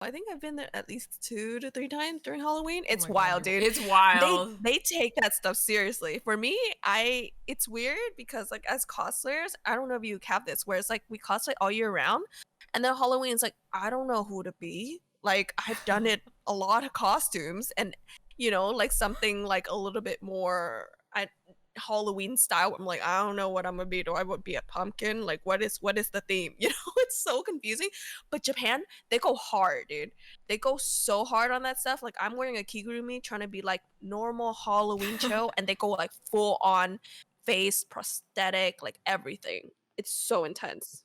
I think I've been there at least 2 to 3 times during Halloween. Oh It's my god, wild, dude. it's They wild. they take that stuff seriously. For me, I it's weird because like as cosplayers, I don't know if you have this, where it's like we cosplay all year round, and then Halloween's like I don't know who to be. Like I've done it a lot of costumes, and like something like a little bit more Halloween style. I'm like, I don't know what I'm gonna be. Do I would be a pumpkin? Like what is the theme? It's so confusing. But Japan, they go hard, dude. They go so hard on that stuff. Like I'm wearing a kigurumi trying to be like normal Halloween chill, and they go like full on face prosthetic, like everything. It's so intense.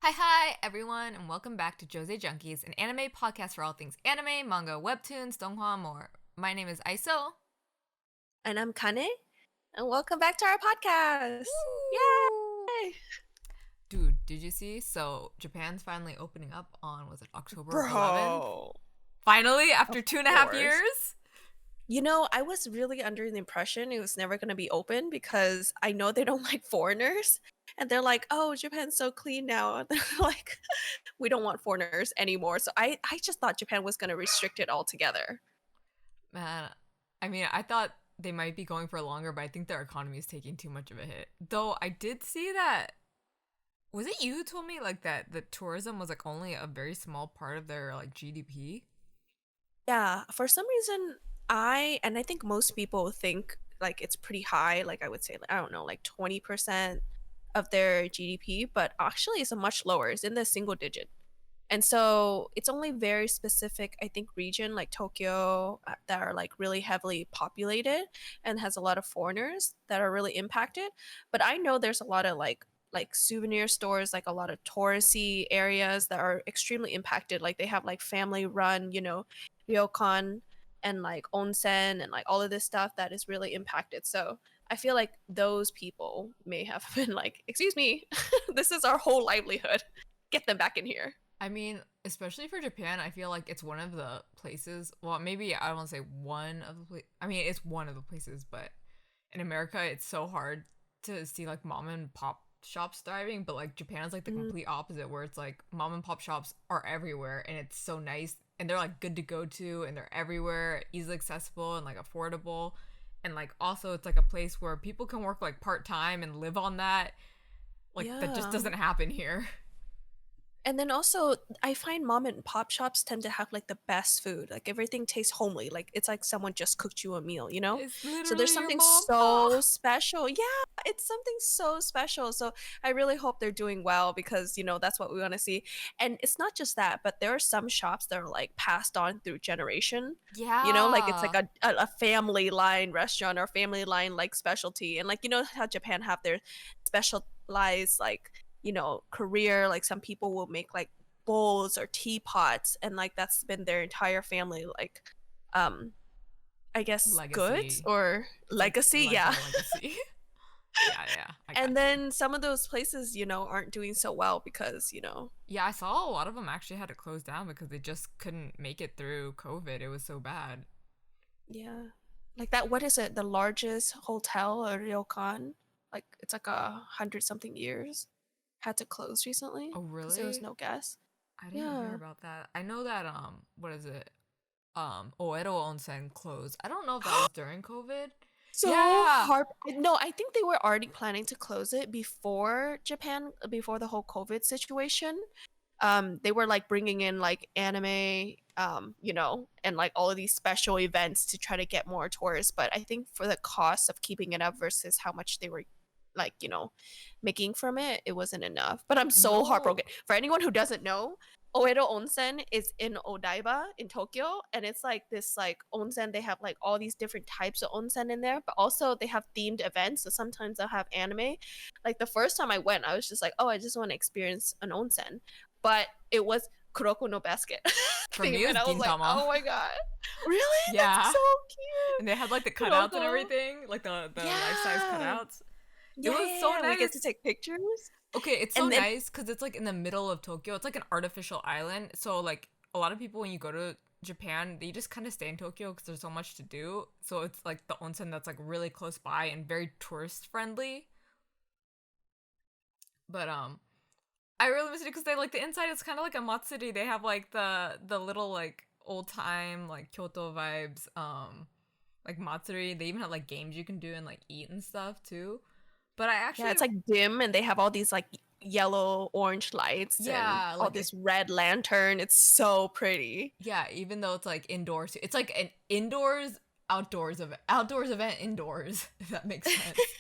Hi, everyone, and welcome back to Josei Junkies, an anime podcast for all things anime, manga, webtoons, donghua, and more. My name is Iso. And I'm Kane, and welcome back to our podcast. Woo! Yay! Dude, did you see? So Japan's finally opening up on, was it October 11th? Bro, Finally, of after 2.5 course. years? I was really under the impression it was never going to be open because I know they don't like foreigners. And they're like, oh, Japan's so clean now. They're like, we don't want foreigners anymore. So I just thought Japan was going to restrict it altogether. Man, I mean, I thought they might be going for longer, but I think their economy is taking too much of a hit. Though I did see that. Was it you who told me like that the tourism was like only a very small part of their like GDP? Yeah, for some reason, and I think most people think like it's pretty high. Like I would say, I don't know, like 20% of their GDP, but actually it's a much lower. It's in the single digit. And so it's only very specific, I think, region like Tokyo that are like really heavily populated and has a lot of foreigners that are really impacted. But I know there's a lot of like souvenir stores, like a lot of touristy areas that are extremely impacted. Like they have like family run, ryokan and like onsen and like all of this stuff that is really impacted. So I feel like those people may have been like, excuse me, this is our whole livelihood. Get them back in here. I mean, especially for Japan, I feel like it's one of the places. Well, maybe I don't want to say one of the. I mean, it's one of the places, but in America, it's so hard to see like mom and pop shops thriving. But like Japan is like the Mhm. complete opposite, where it's like mom and pop shops are everywhere, and it's so nice, and they're like good to go to, and they're everywhere, easily accessible, and like affordable, and like also it's like a place where people can work like part time and live on that. Like that just Yeah. doesn't happen here. And then also, I find mom and pop shops tend to have like the best food. Like everything tastes homely. Like it's like someone just cooked you a meal, you know? It's So there's literally your something mom, pop. so special. Yeah, it's something so special. So I really hope they're doing well because, that's what we want to see. And it's not just that, but there are some shops that are like passed on through generation. Like it's like Yeah. a family line restaurant or family line like specialty. And like, how Japan have their specialized like career, like some people will make like bowls or teapots, and like that's been their entire family like um I guess goods Legacy. or It's like legacy. like Yeah. their legacy. Yeah, I got And you. then some of those places aren't doing so well because Yeah, I saw a lot of them actually had to close down because they just couldn't make it through COVID. It was so bad. yeah, like that, what is it, the largest hotel or ryokan, like it's like 100 something years, had to close recently Oh, because there was really? no guests. I didn't hear Yeah. about that. I know that what is it? Oedo Onsen closed. I don't know if that was during COVID. So Yeah. hard. No, I think they were already planning to close it before Japan, before the whole COVID situation. They were like bringing in like anime, and like all of these special events to try to get more tourists. But I think for the cost of keeping it up versus how much they were like, making from it, it wasn't enough. But I'm so No. heartbroken. For anyone who doesn't know, Oedo Onsen is in Odaiba in Tokyo, and it's like this like onsen. They have like all these different types of onsen in there, but also they have themed events. So sometimes they'll have anime. Like the first time I went, I was just like, oh, I just want to experience an onsen, but it was Kuroko no Basket For me theme, it and was I was like, Gintama. oh my god, really? That's Yeah. so And they had like the cute, cutouts and Kuroko. everything, like the life size Yeah, cutouts. It yeah, was yeah, so yeah. We get to nice. take pictures, Okay, it's so and then nice because it's like in the middle of Tokyo. It's like an artificial island. So like a lot of people when you go to Japan, they just kind of stay in Tokyo because there's so much to do. So it's like the onsen that's like really close by and very tourist friendly. But I really miss it because they like the inside is kind of like a Matsuri. They have like the little like old time like Kyoto vibes like Matsuri. They even have like games you can do and like eat and stuff too. But I Yeah, actually it's like dim and they have all these like yellow, orange lights and yeah, all like this red lantern. It's so pretty. yeah, even though it's like indoors, it's like an indoors outdoors event indoors, if that makes sense.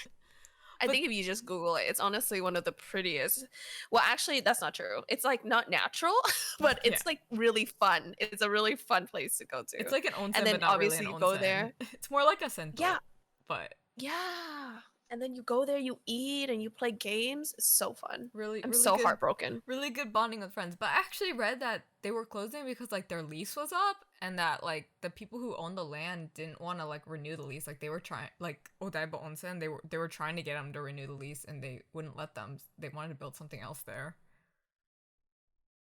I But think if you just Google it, it's honestly one of the prettiest. Well, actually, that's not true. It's like not natural, but yeah, it's like really fun. It's a really fun place to go it's to. like an And onsen, but then not really an obviously you go onsen. there. It's more like a Yeah, sento, but yeah. And then you go there, you eat and you play games. It's so fun. really, I'm really so good, heartbroken. really good bonding with friends. But I actually read that they were closing because like their lease was up, and that like the people who owned the land didn't want to like renew the lease. Like they were trying, like Odaiba Onsen, they were trying to get them to renew the lease, and they wouldn't let them. They wanted to build something else there.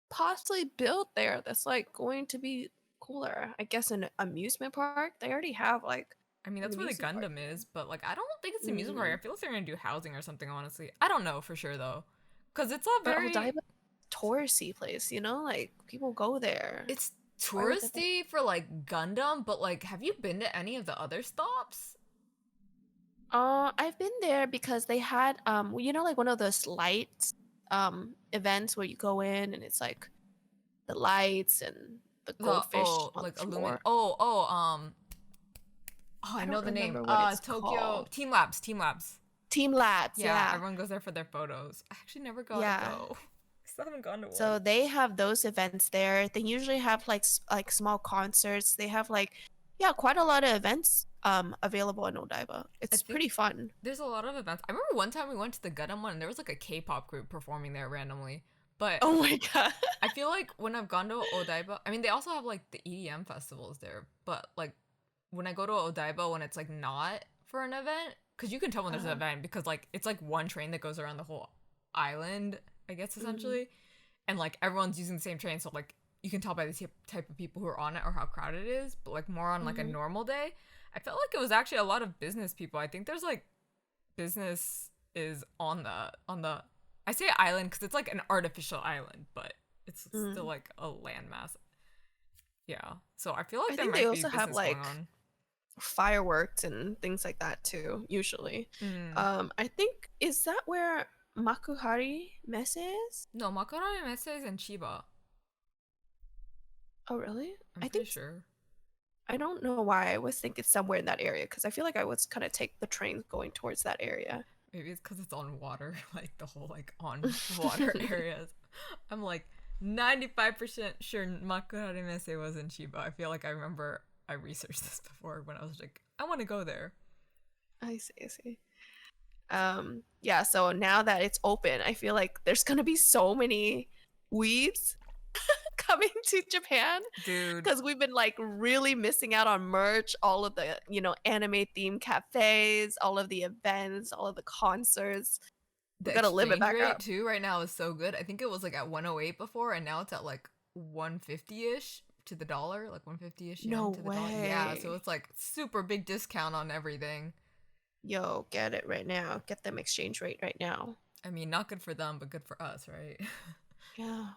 Possibly built there that's like going to be cooler. I guess an amusement park. They already have like I mean, an that's where the amusement park Gundam there. is, but like I don't think it's the amusement park. Mm. I feel like they're gonna do housing or something. Honestly, I don't know for sure though, because it's all But very Odaiba, touristy place, you know, like people go there. it's Why would they? touristy for like Gundam, but like, have you been to any of the other stops? I've been there because they had you know, like one of those lights events where you go in and it's like the lights and the The goldfish on like the Illumin. floor. Oh, I I know don't the name. remember what it's Tokyo called. Team Labs. Team Labs. Team Labs, Yeah, yeah. everyone goes there for their photos. I actually never got to Yeah. go. I still haven't gone to one. So they have those events there. They usually have like like small concerts. They have like yeah, quite a lot of events available in Odaiba. I It's think pretty fun. there's a lot of events. I remember one time we went to the Gundam one, and there was like a K-pop group performing there randomly. But Oh my god. I feel like when I've gone to Odaiba, I mean, they also have like the EDM festivals there, but like when I go to Odaiba when it's like not for an event, because you can tell when there's an uh, event because like it's like one train that goes around the whole island, I guess mm, essentially, and like everyone's using the same train, so like you can tell by the type of people who are on it or how crowded it is. But like more on like a mhm. normal day, I felt like it was actually a lot of business people. I think there's like business is on the I say island because it's like an artificial island, but it's still Mm. like a landmass. Yeah. So I feel like I there think they might be also have business going like on. fireworks and things like that too, usually. Mm. I think is that where Makuhari Messe is? No, Makarane Messe is in Chiba. Oh really? I'm I pretty think sure. I don't know why I was thinking somewhere in that area because I feel like I was kind of take the train going towards that area. Maybe it's because it's on water, like the whole like on water areas. I'm like 95% sure Makarane Messe was in Chiba. I feel like I remember I researched this before when I was like, I want to go there. I see, I see. Yeah, so now that it's open, I feel like there's gonna be so many weeds coming to Japan Dude, because we've been like really missing out on merch, all of the, you know, anime themed cafes, all of the events, all of the concerts. We the gotta live it exchange back rate up. too right now is so good. I think it was like at 108 before, and now it's at like 150-ish to the dollar, like 150-ish No yen to the dollar. Yeah, so way. it's like super big discount on everything. Yo, get it right now. Get them exchange rate right now. I mean, not good for them, but good for us, right? Yeah.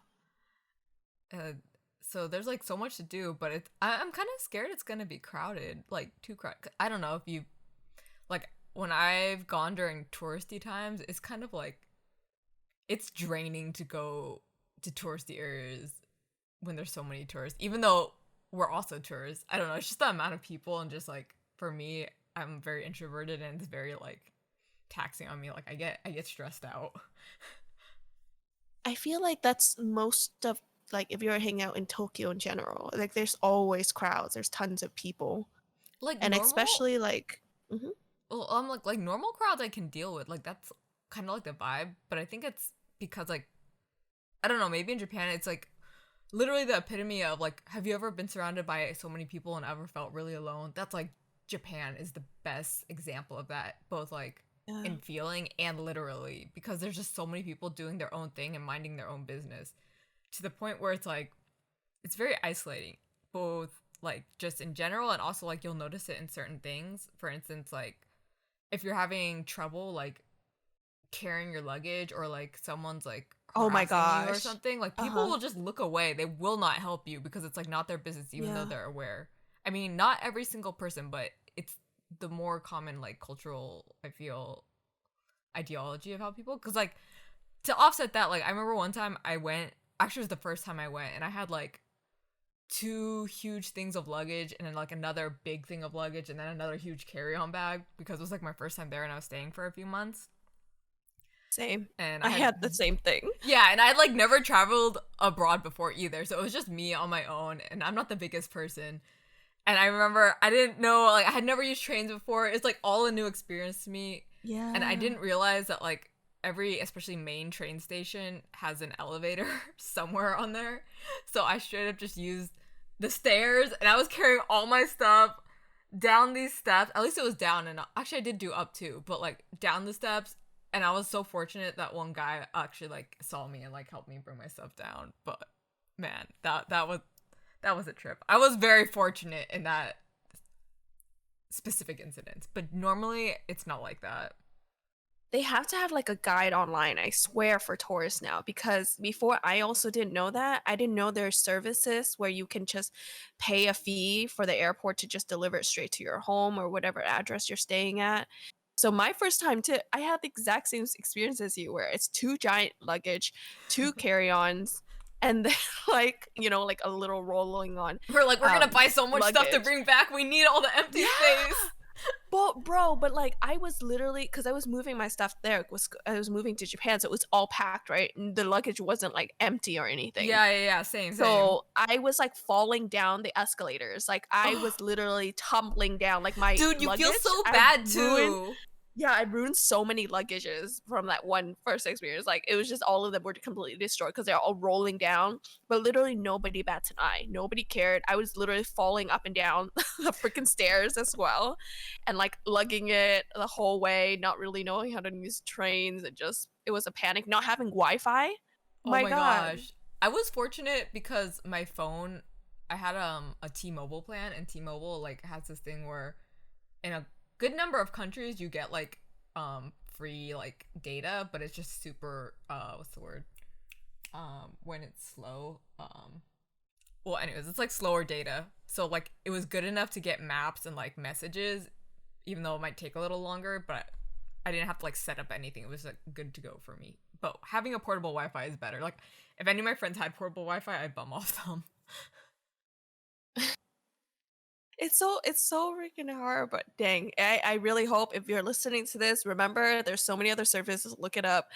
uh, so there's like so much to do, but I'm kind of scared it's gonna be crowded, like too crowded. I don't know if you like when I've gone during touristy times, it's kind of like it's draining to go to touristy areas when there's so many tourists, even though we're also tourists. I don't know, it's just the amount of people, and just like for me, I'm very introverted, and it's very like taxing on me. Like I get stressed out. I feel like that's most of like if you're hanging out in Tokyo in general, like there's always crowds, there's tons of people. Like And normal, especially like mhm. well, like normal crowds I can deal with. Like that's kind of like the vibe, but I think it's because like I don't know, maybe in Japan it's like literally the epitome of like, have you ever been surrounded by so many people and ever felt really alone? That's like Japan is the best example of that, both like Yeah. in feeling and literally, because there's just so many people doing their own thing and minding their own business to the point where it's like it's very isolating, both like just in general and also like you'll notice it in certain things. For instance, like if you're having trouble like carrying your luggage, or like someone's like Oh my harassing you or gosh. something, like people Uh-huh. will just look away. They will not help you because it's like not their business, even though Yeah. they're aware. I mean, not every single person, but it's the more common like cultural, I feel, ideology of how people. Because like to offset that, like I remember one time I went. Actually, it was the first time I went, and I had like two huge things of luggage and then like another big thing of luggage and then another huge carry-on bag because it was like my first time there and I was staying for a few months. Same. And I I had, had the same thing. yeah, and I had like never traveled abroad before either, so it was just me on my own, and I'm not the biggest person. And I remember I didn't know, like I had never used trains before. It's like all a new experience to me, and I Yeah. didn't realize that like every, especially main train station, has an elevator somewhere on there. So I straight up just used the stairs, and I was carrying all my stuff down these steps. At least it was down, and actually I did do up too, but like down the steps. And I was so fortunate that one guy actually like saw me and like helped me bring my stuff down. But man, that was a trip. I was very fortunate in that specific incident, but normally it's not like that. They have to have like a guide online, I swear, for tourists now. Because before, I also didn't know that. I didn't know there's services where you can just pay a fee for the airport to just deliver it straight to your home or whatever address you're staying at. So my first time to, I had the exact same experience as you, where it's two giant luggage, two carry-ons, and then like, like a little rolling on We're gonna buy so much stuff to luggage. bring back. We need all the empty Yeah. space. But bro, but like I was literally, because I was moving my stuff there, was I was moving to Japan, so it was all packed, right? And the luggage wasn't like empty or anything. Yeah, yeah, yeah. Same. So I was like falling down the escalators. Like I was Oh, literally tumbling down. Like my dude, you feel luggage, so I bad ruined. too. Yeah, I ruined so many luggages from that one first experience. Like it was just all of them were completely destroyed because they're all rolling down. But literally nobody bats an eye. Nobody cared. I was literally falling up and down the freaking stairs as well, and like lugging it the whole way, not really knowing how to use trains. It was a panic. Not having Wi-Fi. Oh My my God. gosh. I was fortunate because my phone, I had a T-Mobile plan, and T-Mobile like has this thing where in a good number of countries you get like free like data, but it's just super what's the word? When it's slow. Well, anyways, it's like slower data. So like it was good enough to get maps and like messages, even though it might take a little longer, but I didn't have to like set up anything. It was like good to go for me. But having a portable Wi-Fi is better. Like if any of my friends had portable Wi-Fi, I'd bum off them. It's so freaking hard, but dang, I really hope if you're listening to this, remember there's so many other services. Look it up,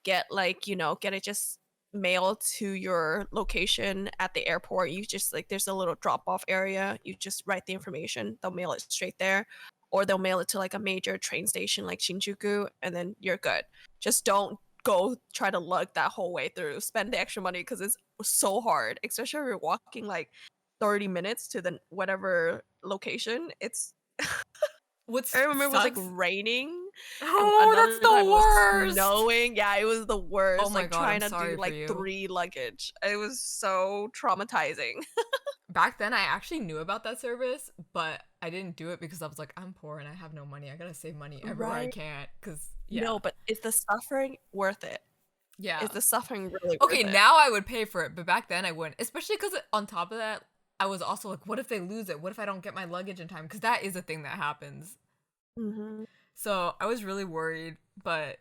get like get it just mailed to your location at the airport. You just like there's a little drop off area. You just write the information. They'll mail it straight there, or they'll mail it to like a major train station like Shinjuku, and then you're good. Just don't go try to lug that whole way through. Spend the extra money because it's so hard, especially if you're walking like 30 minutes to the whatever location. It's What I remember it was like sucks? raining and Oh, that's another time the it was worst. snowing. Yeah, it was the Oh worst. my Like god, I'm trying to do sorry for like you. three luggage. It was so traumatizing. Back then I actually knew about that service, but I didn't do it because I was like, I'm poor and I have no money. I gotta save money everywhere I Right? can. Cause yeah. No, but is the suffering worth it? Yeah. Is the suffering really Okay, worth it? now I would pay for it, but back then I wouldn't. Especially because on top of that, I was also like, what if they lose it? What if I don't get my luggage in time? Because that is a thing that happens. Hmm. So I was really worried, but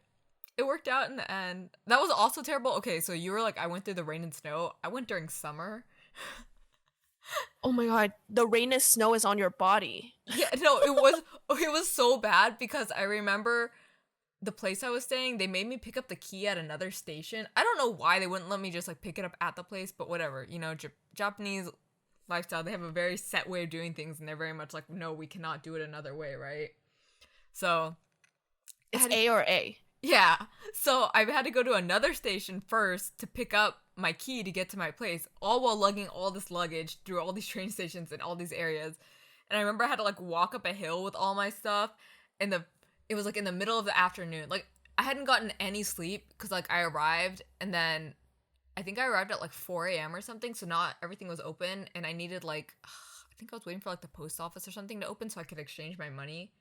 it worked out in the end. That was also terrible. Okay, so you were like, I went through the rain and snow. I went during summer. Oh my god, the rain and snow is on your body. Yeah, no, it was so bad because I remember the place I was staying, they made me pick up the key at another station. I don't know why they wouldn't let me just like pick it up at the place, but whatever. Japanese lifestyle, they have a very set way of doing things, and they're very much like, no, we cannot do it another way, right? So I It's had to, A or A. yeah. So I had to go to another station first to pick up my key to get to my place, all while lugging all this luggage through all these train stations and all these areas. And I remember I had to like walk up a hill with all my stuff, and it was like in the middle of the afternoon. Like I hadn't gotten any sleep because like I arrived, and then I think I arrived at like 4 a.m. or something, so not everything was open, and I needed like I think I was waiting for like the post office or something to open so I could exchange my money.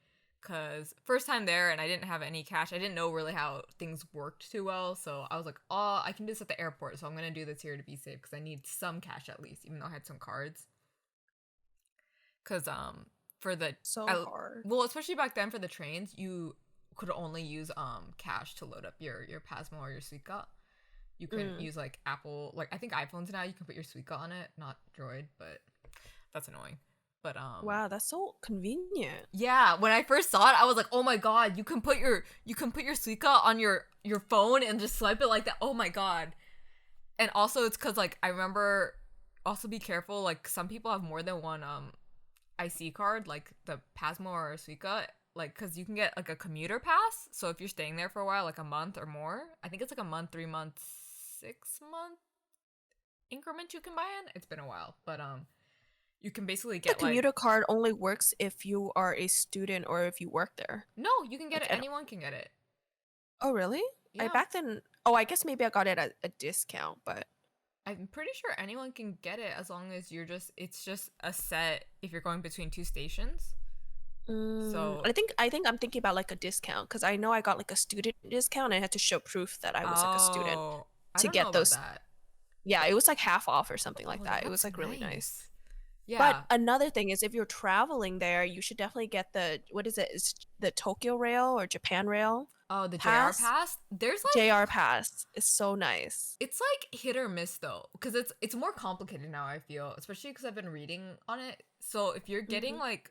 because first time there and I didn't have any cash. I didn't know really how things worked too well, so I was like, oh, I can do this at the airport, so I'm gonna do this here to be safe because I need some cash at least, even though I had some cards. Because for the So hard. well, especially back then for the trains, you could only use cash to load up your Pasmo or your Suica. You couldn't use like Apple, like I think iPhones now you can put your Suica on it, not Droid, but that's annoying. But Wow, that's so convenient. yeah, when I first saw it, I was like, "Oh my god, you can put your Suica on your phone and just swipe it like that." Oh my god. And also it's cuz like I remember also be careful, like some people have more than one IC card, like the Pasmo or Suica, like cuz you can get like a commuter pass. So if you're staying there for a while, like a month or more, I think it's like a month, 3 months, 6 month increment you can buy in. It's been a while, but you can basically The get like commuter card only works if you are a student or if you work there. no, you can get Like, it. Anyone can get it. oh, really? I Yeah. back then. Oh, I guess maybe I got it at a discount, but I'm pretty sure anyone can get it as long as it's just a set if you're going between two stations. So, I think I'm thinking about like a discount because I know I got like a student discount and I had to show proof that I was like a student oh, I to don't know get about those. that. Yeah, it was like half off or something like Oh, that. It was that's like really nice. nice. But Yeah. another thing is if you're traveling there, you should definitely get the what is it? Is the Tokyo Rail or Japan Rail Oh, the JR pass? pass. There's like JR pass is so nice. it's like hit or miss though, because it's more complicated now. I feel, especially because I've been reading on it. So if you're getting Hmm. like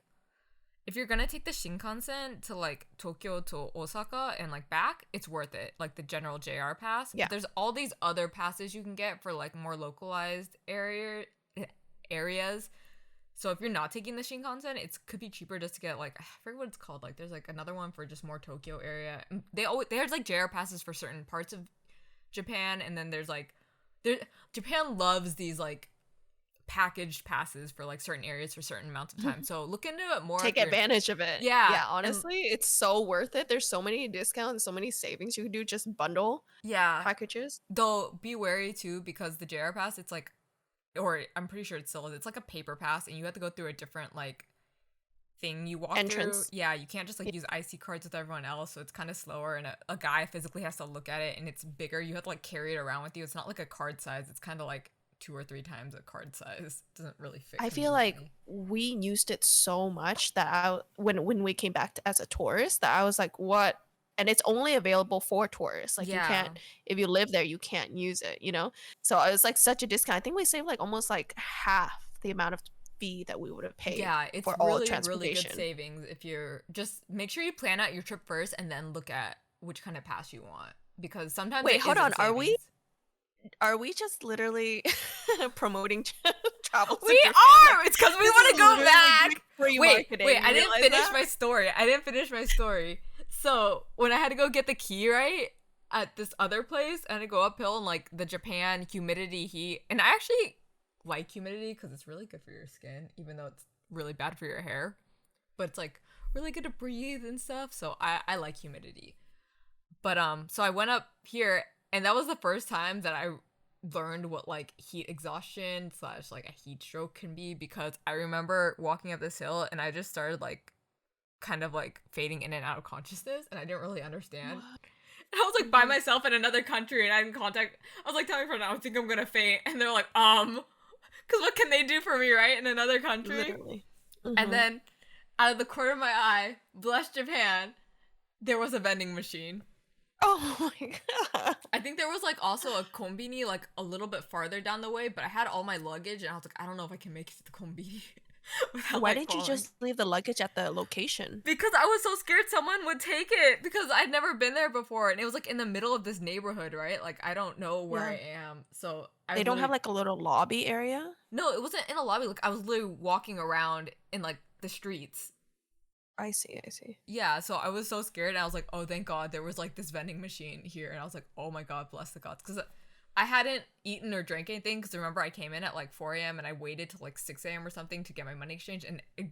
if you're gonna take the Shinkansen to like Tokyo to Osaka and like back, it's worth it. Like the general JR pass. Yeah. But there's all these other passes you can get for like more localized areas. So if you're not taking the Shinkansen, it could be cheaper just to get like I forget what it's called. Like there's like another one for just more Tokyo area. There's like JR passes for certain parts of Japan, and then there's like Japan loves these like packaged passes for like certain areas for certain amounts of time. So look into it more. Take advantage of it. Yeah, Yeah, honestly, it's so worth it. There's so many discounts, so many savings you can do just bundle yeah. packages. Though be wary too because the JR pass, it's like, or I'm pretty sure it's still it's like a paper pass, and you have to go through a different like thing you walk Entrance. through. Yeah, you can't just like use IC cards with everyone else, so it's kind of slower, and a guy physically has to look at it, and it's bigger. You have to like carry it around with you. It's not like a card size. It's kind of like 2 or 3 times a card size. It doesn't really fit I feel like conveniently. we used it so much that when we came back as a tourist, that I was like, what? And it's only available for tourists. Like you Yeah. can't if you live there, you can't use it, you know? So it was like such a discount. I think we saved like almost like half the amount of fee that we would have paid Yeah, it's for all really, really good transportation. savings if you're just make sure you plan out your trip first and then look at which kind of pass you want because sometimes Wait, it hold is a on. Are we savings. are we just literally promoting travel to We Japan? are. It's because we This want is to go literally back. free Wait, marketing. wait. You I didn't realize finish that? my story. I didn't finish my story. So when I had to go get the key right at this other place, I had to go uphill in like the Japan humidity heat, and I actually like humidity because it's really good for your skin, even though it's really bad for your hair. But it's like really good to breathe and stuff. So I like humidity. But so I went up here, and that was the first time that I learned what like heat exhaustion slash like a heat stroke can be because I remember walking up this hill and I just started like kind of like fading in and out of consciousness and I didn't really understand. What? And I was like by Mhm. myself in another country and I didn't contact I was like telling my friend I think I'm gonna faint and they're like because what can they do for me right in another country? Literally. And Mhm. then out of the corner of my eye, bless Japan, there was a vending machine. Oh my god. I think there was like also a kombini like a little bit farther down the way, but I had all my luggage and I was like, I don't know if I can make it to the kombini without Why like didn't you falling. just leave the luggage at the location? Because I was so scared someone would take it because I'd never been there before and it was like in the middle of this neighborhood, right? Like I don't know where Yeah. I am. So I They don't have literally like a little lobby area? no, it wasn't in a lobby. Like I was literally walking around in like the streets. I see, I see. Yeah, so I was so scared. And I was like, oh, thank God there was like this vending machine here. And I was like, oh my God, bless the gods. Because I hadn't eaten or drank anything. Because remember, I came in at like 4 a.m. and I waited till like 6 a.m. or something to get my money exchanged. And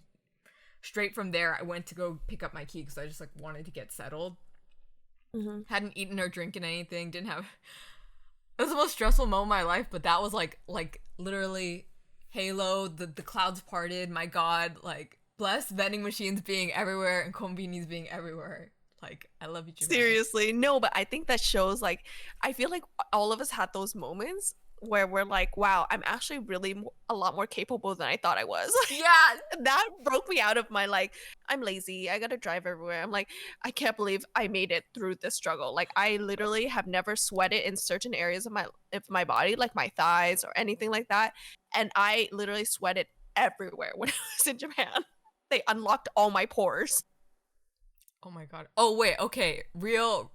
straight from there, I went to go pick up my key because I just like wanted to get settled. Hmm. Hadn't eaten or drinking anything. Didn't have. It was the most stressful moment of my life. But that was like literally Halo. The clouds parted. My God, like. bless vending machines being everywhere and konbinis being everywhere. Like, I love you, Japan. Seriously, no, but I think that shows like I feel like all of us had those moments where we're like, wow, I'm actually really a lot more capable than I thought I was. Yeah. That broke me out of my like, I'm lazy, I gotta drive everywhere. I'm like, I can't believe I made it through this struggle. Like I literally have never sweated in certain areas of my body, like my thighs or anything like that. And I literally sweated everywhere when I was in Japan. They unlocked all my pores. Oh my god. Oh wait, okay. Real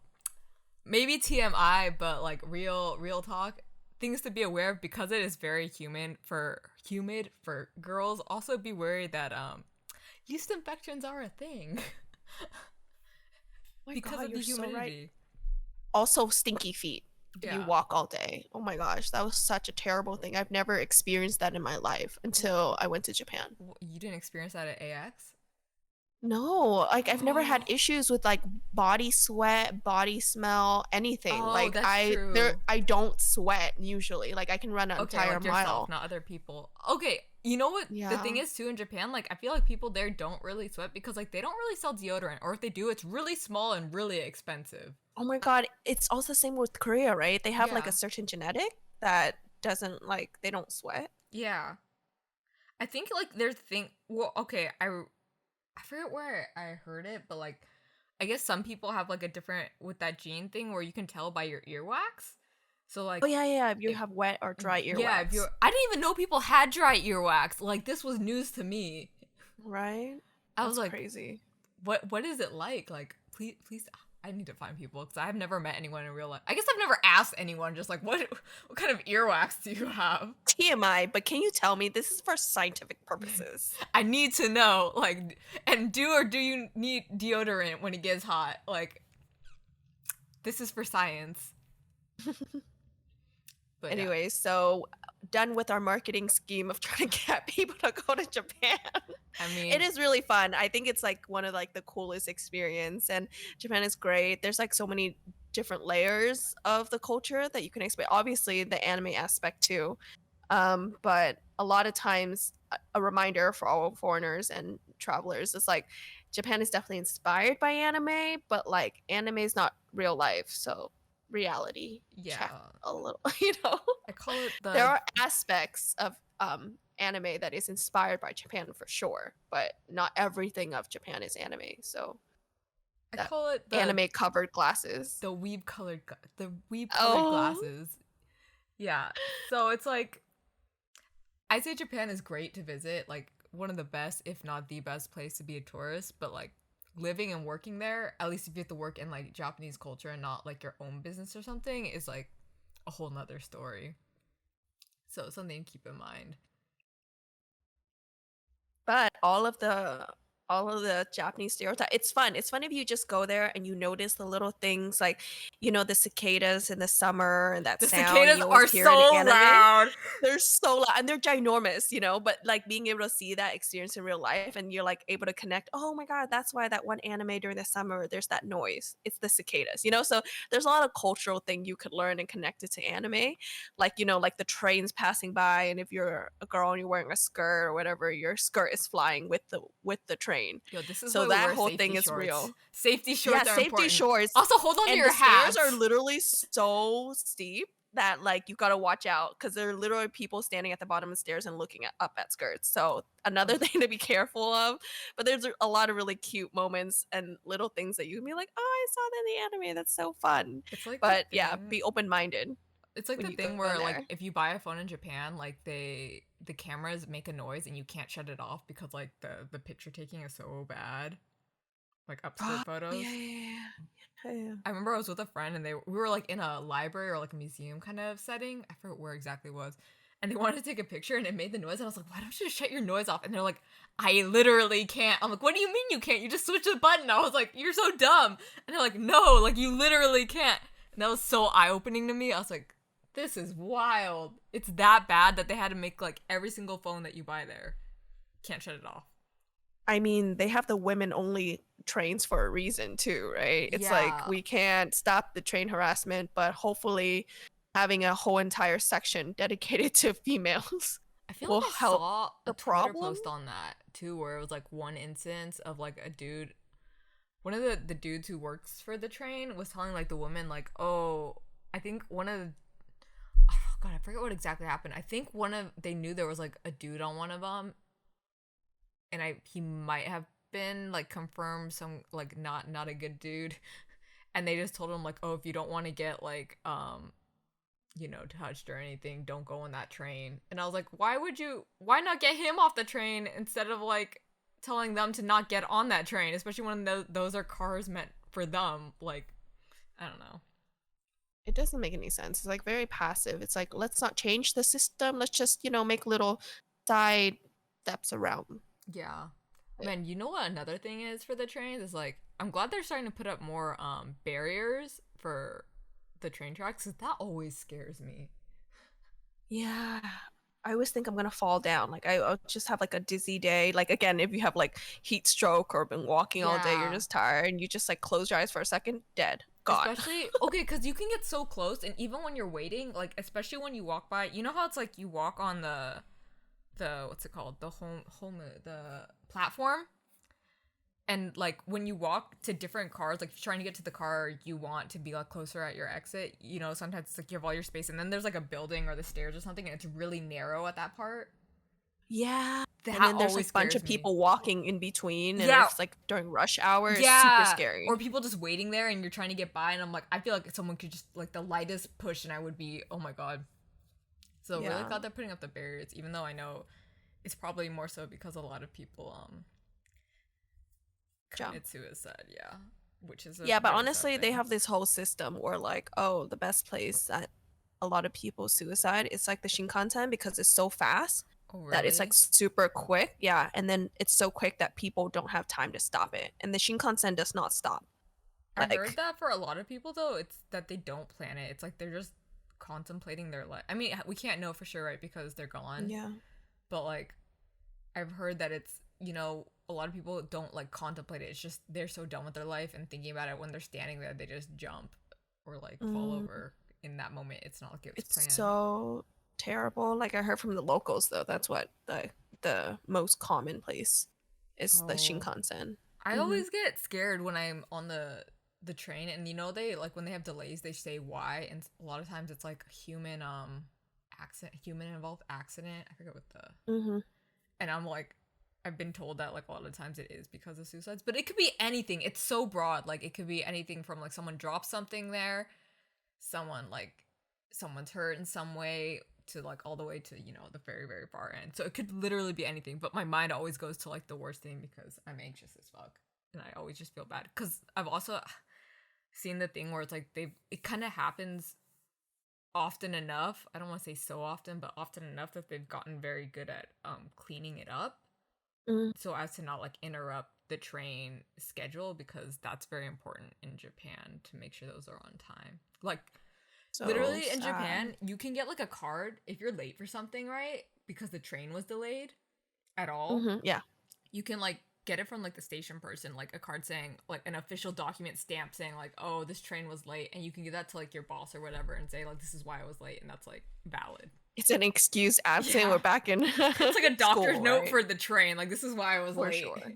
maybe TMI, but like real talk. Things to be aware of because it is very humid for girls. Also be worried that yeast infections are a thing Oh my because God, of the you're so right. humidity. Also, stinky feet if you Yeah. walk all day. Oh my gosh, that was such a terrible thing. I've never experienced that in my life until I went to Japan. You didn't experience that at AX? No, like I've never had issues with like body sweat, body smell, anything. Oh, Like that's true. I don't sweat usually. Like I can run an Okay, entire like yourself, mile. not other people. Okay, you know what the thing Yeah. is too in Japan? Like, I feel like people there don't really sweat because like they don't really sell deodorant, or if they do, it's really small and really expensive. Oh my God, it's also the same with Korea, right? They have like a Yeah, certain genetic that doesn't like they don't sweat. yeah. I think like there's thing. Well, okay, I forget where I heard it, but like I guess some people have like a different with that gene thing where you can tell by your earwax. So Oh like yeah, yeah, if you if have wet or dry yeah, if earwax, you're I didn't even know people had dry earwax. Like this was news to me. right? I was That's like, crazy. what is it like? Like please I need to find people because I've never met anyone in real life. I guess I've never asked anyone just like what kind of earwax do you have? TMI, but can you tell me this is for scientific purposes? I need to know like and do or do you need deodorant when it gets hot? Like this is for science. But yeah. Anyway, so done with our marketing scheme of trying to get people to go to Japan. I It mean, is really fun. I think it's like one of like the coolest experience, and Japan is great. There's like so many different layers of the culture that you can expect. Obviously, the anime aspect too. But a lot of times, a reminder for all foreigners and travelers is like Japan is definitely inspired by anime, but like anime is not real life, so reality check yeah. a little. You know, I call it there the are aspects of anime that is inspired by Japan for sure, but not everything of Japan is anime. So I that call it anime covered glasses. the weeb colored Oh, glasses. Yeah. So it's like I'd say Japan is great to visit, like one of the best, if not the best place to be a tourist, but like living and working there, at least if you have to work in like Japanese culture and not like your own business or something, is like a whole nother story. So something to keep in mind. but all of the Japanese stereotype. It's fun. It's fun if you just go there and you notice the little things like, you know, the cicadas in the summer and that The sound cicadas you always are hear in so anime. loud. They're so loud and they're ginormous, you know, but like being able to see that experience in real life and you're like able to connect, oh my God, that's why that one anime during the summer, there's that noise. It's the cicadas, you know? So there's a lot of cultural thing you could learn and connect it to anime. Like, you know, like the trains passing by, and if you're a girl and you're wearing a skirt or whatever, your skirt is flying with the train. Yo, this is So why we that wear whole safety thing is shorts. real. Safety Yeah, shorts are safety important. shorts. Also, hold on to And the your stairs are hats. literally so steep that like you gotta watch out because there are literally people standing at the bottom of the stairs and looking up at skirts. So another Ugh, thing to be careful of. But there's a lot of really cute moments and little things that you can be like, oh, I saw that in the anime. That's so fun. it's like the But yeah, thing. be open minded It's like when the you go thing where like there. if you buy a phone in Japan, like the cameras make a noise and you can't shut it off because like the picture taking is so bad. Like Oh, upskirt yeah, photos. yeah, yeah. Yeah. I remember I was with a friend and we were like in a library or like a museum kind of setting. I forget where exactly it was. And they wanted to take a picture and it made the noise. And I was like, why don't you just shut your noise off? And they're like, I literally can't. I'm like, what do you mean you can't? You just switch the button. I was like, you're so dumb. And they're like, no, like you literally can't. And that was so eye opening to me. I was like, this is wild. It's that bad that they had to make like every single phone that you buy there can't shut it off. I mean, they have the women only trains for a reason too, right? It's like Yeah. we can't stop the train harassment, but hopefully having a whole entire section dedicated to females. I feel like will I help saw a the Twitter problem. post on that too, where it was like one instance of like a dude, one of the dudes who works for the train was telling like the woman like, oh, I think one of the, oh god, I forget what exactly happened. I think one of they knew there was like a dude on one of them, and he might have been like confirmed some like not a good dude, and they just told him like, oh, if you don't want to get like touched or anything, don't go on that train. And I was like, why not get him off the train instead of like telling them to not get on that train, especially when those are cars meant for them. Like, I don't know. It doesn't make any sense. It's like very passive. It's like, let's not change the system. Let's just, make little side steps around Yeah. it. Man, you know what another thing is for the trains is like I'm glad they're starting to put up more barriers for the train tracks, cuz that always scares me. Yeah. I always think I'm gonna fall down. Like I'll just have like a dizzy day. Like again, if you have like heat stroke or been walking all day, you're Yeah. just tired and you just like close your eyes for a second, dead, gone. Especially okay, because you can get so close, and even when you're waiting, like especially when you walk by, you know how it's like you walk on the what's it called, the platform, and like when you walk to different cars, like if you're trying to get to the car you want to be like closer at your exit, sometimes it's like you have all your space, and then there's like a building or the stairs or something, and it's really narrow at that part. Yeah. And That then there's like always a bunch scares of me. people walking in between, and Yeah, if it's like during rush hour, it's super yeah. Or scary. people just waiting there and you're trying to get by, and I'm like, I feel like someone could just like the lightest push and I would be, oh my god. So really Yeah. glad they're putting up the barriers, even though I know it's probably more so because a lot of people Jump. committed suicide, yeah. Which is a Yeah, but very sad honestly, they thing. have this whole system where like, oh, the best place that a lot of people suicide is like the Shinkansen because it's so fast Oh that it's like really? super quick. Yeah, and then it's so quick that people don't have time to stop it. And the Shinkansen does not stop. I heard Like, that for a lot of people though, it's that they don't plan it. It's like they're just contemplating their life. I mean, we can't know for sure, right? Because they're gone. yeah. But like, I've heard that it's a lot of people don't like contemplate it. It's just they're so done with their life and thinking about it when they're standing there, they just jump or like fall Mm, over in that moment. It's not like it was it's planned. so terrible. Like I heard from the locals though, that's what the most common place is the Oh, Shinkansen. I Mm-hmm. always get scared when I'm on the train, and they like when they have delays, they say why, and a lot of times it's like human involved accident. I forget what the Mm-hmm. and I'm like, I've been told that like a lot of times it is because of suicides, but it could be anything. It's so broad. Like it could be anything from like someone drops something there, someone like someone's hurt in some way, to like all the way to the very very far end. So it could literally be anything. But my mind always goes to like the worst thing because I'm anxious as fuck, and I always just feel bad because I've also seen the thing where it's like it kind of happens often enough. I don't want to say so often, but often enough that they've gotten very good at cleaning it up Mm. so as to not like interrupt the train schedule, because that's very important in Japan to make sure those are on time. Like So literally in sad. Japan, you can get like a card if you're late for something, right? Because the train was delayed at all. Mm-hmm. Yeah. You can like get it from like the station person, like a card saying like an official document stamp saying like, oh, this train was late, and you can give that to like your boss or whatever and say like, this is why I was late, and that's like valid. It's an excuse absent. Yeah. We're back in It's like a doctor's school, note right? for the train. Like, this is why I was For late. sure.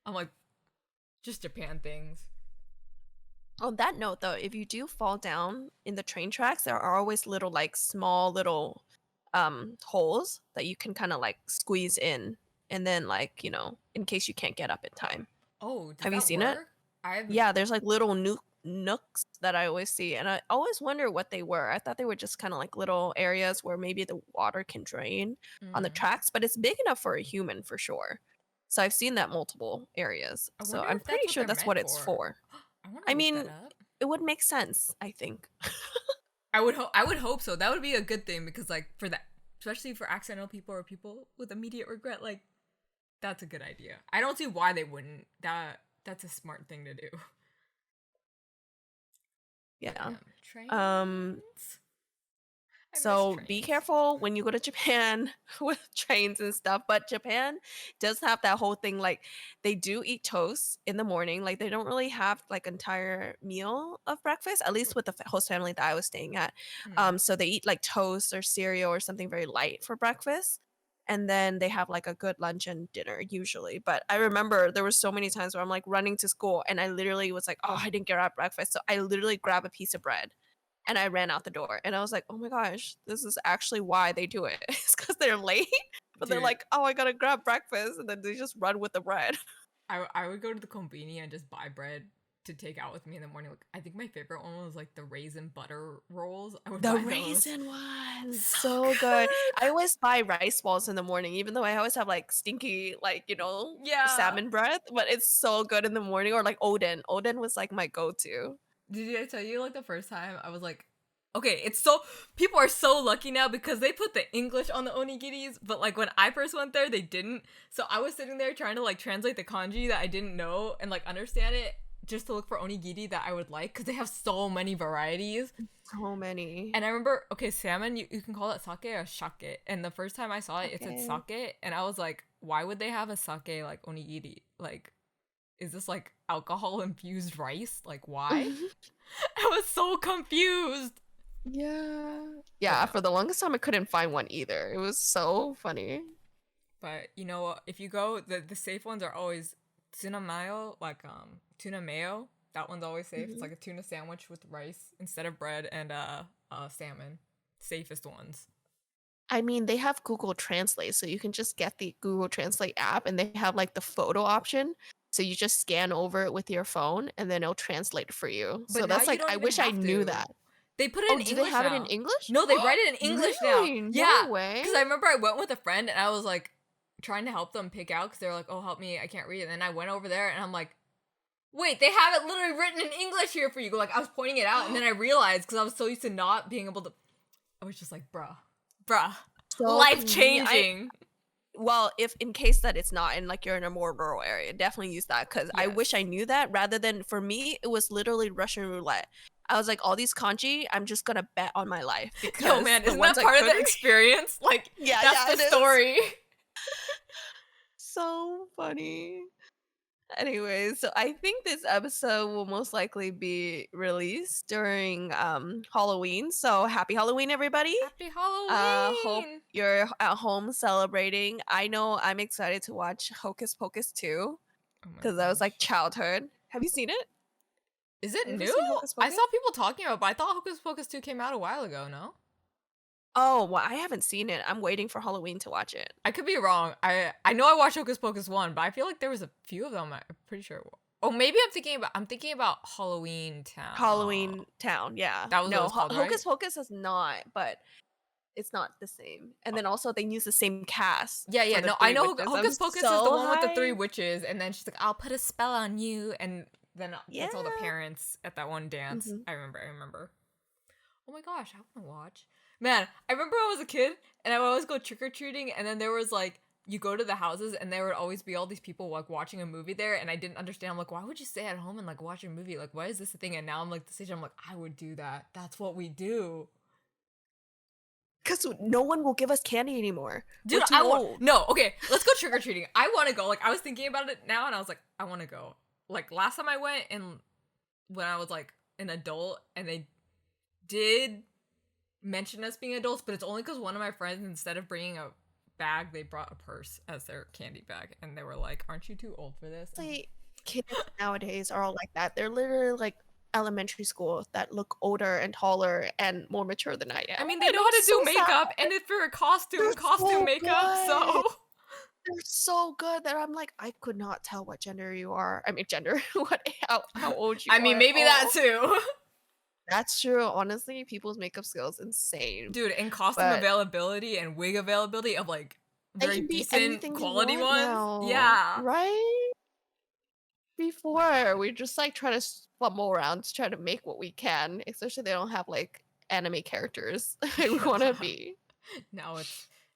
I'm like, just Japan things. On that note, though, if you do fall down in the train tracks, there are always little, like, small little holes that you can kind of like squeeze in, and then like in case you can't get up in time. Oh, does Have you that seen it? work? I've Yeah, there's like little nooks that I always see, and I always wonder what they were. I thought they were just kind of like little areas where maybe the water can drain on the mm, tracks, but it's big enough for a human for sure. So I've seen that multiple areas. I So wonder I'm if that's pretty what sure they're that's meant what it's for. for. I want I to look that mean, up. it would make sense, I think. I would hope so. That would be a good thing because like for that, especially for accidental people or people with immediate regret, like that's a good idea. I don't see why they wouldn't. That's a smart thing to do. But Yeah. yeah, Um trains. I miss So be trains. careful when you go to Japan with trains and stuff. But Japan does have that whole thing, like they do eat toast in the morning. Like they don't really have like entire meal of breakfast, at least with the host family that I was staying at. Mm. So they eat like toast or cereal or something very light for breakfast. and then they have like a good lunch and dinner usually. But I remember there were so many times where I'm like running to school and I literally was like, oh, I didn't get out breakfast. So I literally grab a piece of bread and I ran out the door. And I was like, oh my gosh, this is actually why they do it. It's because they're late, but they're Dude, like, oh, I gotta grab breakfast. And then they just run with the bread. I would go to the konbini and just buy bread to take out with me in the morning. Like, I think my favorite one was like the raisin butter rolls. I would The buy those. raisin ones, So so good. good. I always buy rice balls in the morning, even though I always have like stinky, like, Yeah. salmon breath, but it's so good in the morning. Or like Oden. Oden was like my go-to. Did I tell you like the first time I was like, okay, it's so people are so lucky now because they put the English on the onigiris, but like when I first went there, they didn't. So I was sitting there trying to like translate the kanji that I didn't know and like understand it just to look for onigiri that I would like because they have so many varieties. So many. And I remember, okay, salmon, you can call it sake or shake. And the first time I saw it, it said Okay. sake. And I was like, why would they have a sake like onigiri? Like, is this like alcohol infused rice? Like, why? I was so confused. Yeah. But Yeah, no. for the longest time I couldn't find one either. It was so funny. But you know what? If you go, the safe ones are always tuna mayo, like tuna mayo. That one's always safe. It's Mhm. like a tuna sandwich with rice instead of bread and salmon. Safest ones. I mean, they have Google Translate, so you can just get the Google Translate app and they have like the photo option. So you just scan over it with your phone and then it'll translate for you. But So now that's you like, don't I even wish I have knew to. that. They put it Oh, in do they English have it in now. English? No, they write it in English now. Really? No Yeah, way. because I remember I went with a friend and I was like trying to help them pick out because they were like, "Oh, help me! I can't read." And then I went over there and I'm like, "Wait, they have it literally written in English here for you." Like I was pointing it out and then I realized because I was so used to not being able to. I was just like, bruh, So life convenient. changing. Well, if in case that it's not and like you're in a more rural area, definitely use that because I Yes. wish I knew that rather than for me, it was literally Russian roulette. I was like, all these kanji, I'm just gonna bet on my life Yo, because man, the isn't ones that I part of the couldn't. experience? Like, Yeah, that's yeah, the it is. story. So funny. Anyways, so I think this episode will most likely be released during Halloween. So happy Halloween, everybody. Happy Hope Halloween! you're at home celebrating. I know I'm excited to watch Hocus Pocus 2 Oh my because that was like gosh. childhood. Have you seen it? Is it You ever new? seen Hocus I Pocus? saw people talking about it, but I thought Hocus Pocus 2 came out a while ago, no? Oh, well, I haven't seen it. I'm waiting for Halloween to watch it. I could be wrong. I know I watched Hocus Pocus 1, but I feel like there was a few of them. I'm pretty sure. Oh, maybe I'm thinking about Halloween Town. Halloween Town, yeah. That was what it No, was called, right? Hocus Pocus is not, but it's not the same. And then also they use the same cast Yeah, for the no, I three know witches. I'm Hocus Pocus is the so one with the three hyped. witches, and then she's like, "I'll put a spell on you," and then Yeah. gets all the parents at that one dance. Mhm. I remember. Oh my gosh, I want to watch. Man, I remember when I was a kid, and I would always go trick or treating, and then there was like, you go to the houses, and there would always be all these people like watching a movie there, and I didn't understand. I'm like, why would you stay at home and like watch a movie? Like, why is this a thing? And now I'm like, the stage, I'm like, I would do that. That's what we do. Because no one will give us candy anymore. We're Dude, too I want old. no. Okay, let's go trick or treating. I want to go. Like, I was thinking about it now, and I was like, I want to go. Like last time I went, and when I was like an adult, and they did mention us being adults, but it's only because one of my friends, instead of bringing a bag, they brought a purse as their candy bag, and they were like, "Aren't you too old for this?" Like, kids nowadays are all like that. They're literally like elementary school that look older and taller and more mature than I I am. mean, they And know I'm how to so do sad. makeup, and if for a They're costume so makeup, good. so They're so good that I'm like, I could not tell what gender you are. I mean, gender, how old you I mean, are at maybe that all. too. That's true. Honestly, people's makeup skills insane. Dude, and costume But availability and wig availability of like they very can be decent anything you quality want ones. now, Yeah. right? Oh my Before, we're gosh. just like trying to fumble around to try to make what we can, especially they don't have like anime characters I want to Yeah. be.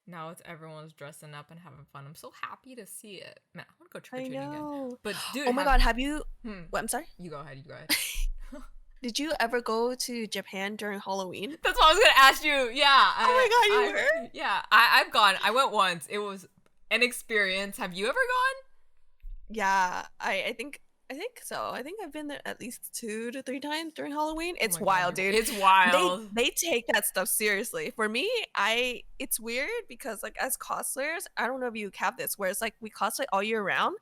Now it's everyone's dressing up and having fun. I'm so happy to see it. Man, I want to go trick or I treating again. know. But dude, Oh my have god, have you hmm, what, I'm sorry? you go ahead. You go ahead. Did you ever go to Japan during Halloween? That's what I was gonna ask you. Yeah, Oh my god, you I were? yeah, I've gone. I went once. It was an experience. Have you ever gone? Yeah, I think I think so. I think I've been there at least 2 to 3 times during Halloween. Oh It's my god, wild, dude. it's They wild. they take that stuff seriously. For me, I it's weird because like as cosplayers, I don't know if you have this where it's like we cosplay all year round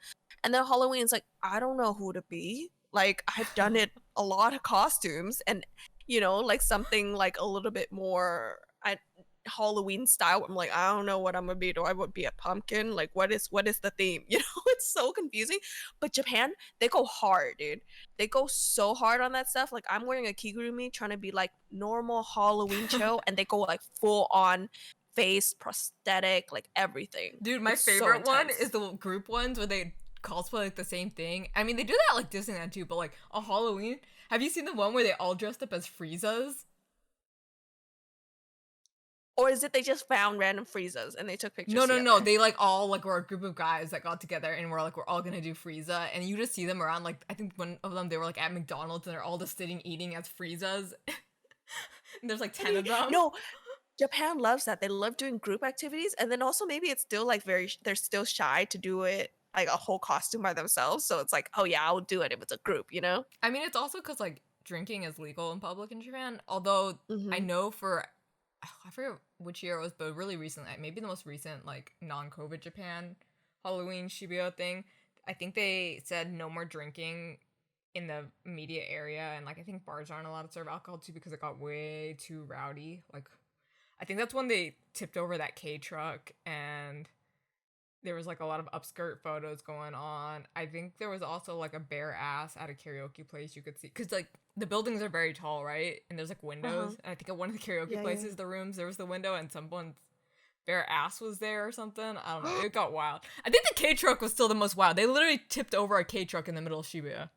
and then Halloween is like I don't know who to be. Like I've done it a lot of costumes and like something like a little bit more Halloween style. I'm like, I don't know what I'm gonna be. Do I would be a pumpkin? Like what is the theme? It's so confusing. But Japan, they go hard, dude. They go so hard on that stuff. Like I'm wearing a kigurumi trying to be like normal Halloween chill, and they go like full on face prosthetic, like everything. Dude, my It's so favorite one is intense. the group ones where they cosplay like the same thing. I mean, they do that at, like Disneyland too, but like a Halloween. Have you seen the one where they all dressed up as Friezas? Or is it they just found random freezers and they took No, pictures no, no. together? They like all like were a group of guys that got together and we're like we're all gonna do Frieza, and you just see them around. Like I think one of them they were like at McDonald's and they're all just sitting eating as Friezas. And there's like 10 of them. No, Japan loves that. They love doing group activities, and then also maybe it's still like they're still shy to do it like a whole costume by themselves. So it's like, oh yeah, I'll do it if it's a group. I mean, it's also because like drinking is legal in public in Japan. Although I Hmm. know for I forget which year it was, but really recently, maybe the most recent like non-COVID Japan Halloween Shibuya thing. I think they said no more drinking in the media area, and like I think bars aren't allowed to serve alcohol too because it got way too rowdy. Like I think that's when they tipped over that K truck and there was like a lot of upskirt photos going on. I think there was also like a bare ass at a karaoke place you could see because like the buildings are very tall, right? And there's like Uh-huh. windows. And I think at one of the karaoke Yeah, yeah. places, the rooms, there was the window and someone's bare ass was there or something. I don't know. It got wild. I think the K truck was still the most wild. They literally tipped over a K truck in the middle of Shibuya.